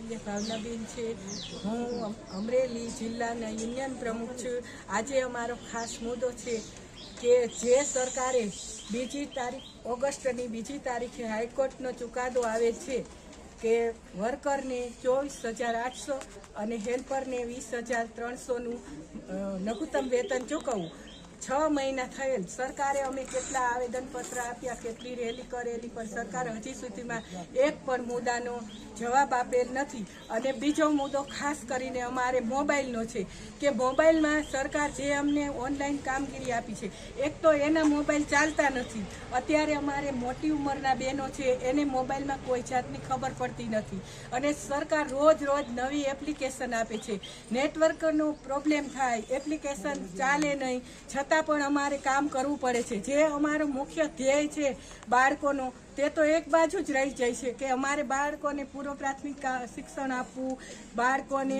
ધારાસભ્ય ભાવનાબેન છે। હું અમરેલી જિલ્લાના યુનિયન પ્રમુખ છું। આજે અમારો ખાસ મુદ્દો છે કે જે સરકારે 2 તારીખ ઓગસ્ટની 2 તારીખે હાઈકોર્ટનો ચુકાદો આવે છે કે વર્કરને 24,800 અને હેલ્પરને 20,300નું લઘુત્તમ વેતન ચૂકવવું। 6 મહિના થયેલ, સરકારે અમે કેટલા આવેદનપત્ર આપ્યા, કેટલી રેલી કરેલી, પણ સરકાર હજી સુધીમાં એક પણ મુદ્દાનો જવાબ આપેલ નથી। અને બીજો મુદ્દો ખાસ કરીને અમારે મોબાઈલનો છે કે મોબાઈલમાં સરકાર જે અમને ઓનલાઈન કામગીરી આપી છે, એક તો એના મોબાઈલ ચાલતા નથી। અત્યારે અમારે મોટી ઉંમરના બહેનો છે, એને મોબાઈલમાં કોઈ જાતની ખબર પડતી નથી અને સરકાર રોજ નવી એપ્લિકેશન આપે છે। નેટવર્કનો પ્રોબ્લેમ થાય, એપ્લિકેશન ચાલે નહીં, છતાં પણ અમારે કામ કરવું પડે છે। જે અમારો મુખ્ય ધ્યેય છે બાળકોનો, તે તો એક બાજુ જ રહી જાય છે કે અમારે બાળકોને પૂર્વ પ્રાથમિક શિક્ષણ આપવું, બાળકોને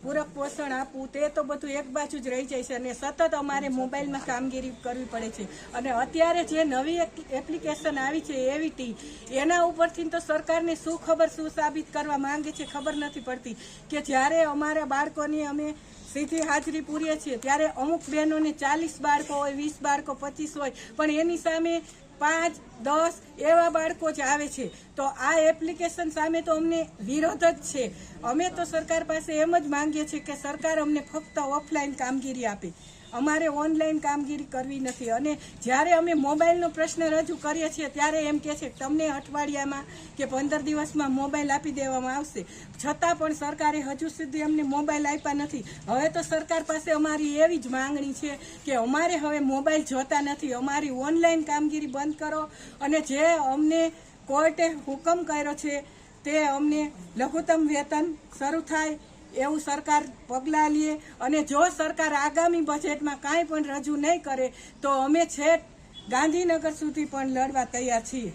પૂરક પોષણ આપવું, તે તો બધું એક બાજુ જ રહી જાય છે અને સતત અમારે મોબાઈલમાં કામગીરી કરવી પડે છે। અને અત્યારે જે નવી એપ્લિકેશન આવી છે એવીટી, એના ઉપરથી તો સરકારને શું ખબર શું સાબિત કરવા માંગે છે ખબર નથી પડતી કે જ્યારે અમારા બાળકોની અમે સીધી હાજરી પૂરીએ છીએ ત્યારે અમુક બહેનોને 40 બાળકો હોય, 20 બાળકો, 25 હોય, પણ એની સામે 5, 10 એવા બાળકો જ આવે છે। તો આ એપ્લિકેશન સામે તો અમને વિરોધ જ છે। અમે તો સરકાર પાસે એમ જ માંગીએ છીએ કે સરકાર અમને ફક્ત ઓફલાઈન કામગીરી આપે, અમારે ઓનલાઈન કામગીરી કરવી નથી। અને જ્યારે અમે મોબાઈલનો પ્રશ્ન રજૂ કરીએ છીએ ત્યારે એમ કહે છે કે તમને અઠવાડિયામાં કે 15 દિવસમાં મોબાઈલ આપી દેવામાં આવશે, છતાં પણ સરકારે હજુ સુધી અમને મોબાઈલ આપ્યા નથી। હવે તો સરકાર પાસે અમારી એવી જ માંગણી છે કે અમારે હવે મોબાઈલ જોતા નથી, અમારી ઓનલાઈન કામગીરી બંધ કરો અને જે અમને કોર્ટે હુકમ કર્યો છે તે અમને લઘુત્તમ વેતન શરૂ થાય એવું સરકાર પગલાં લે। અને જો સરકાર આગામી બજેટમાં કાંઈ પણ રજૂ નહીં કરે તો અમે છેક ગાંધીનગર સુધી પણ લડવા તૈયાર છીએ।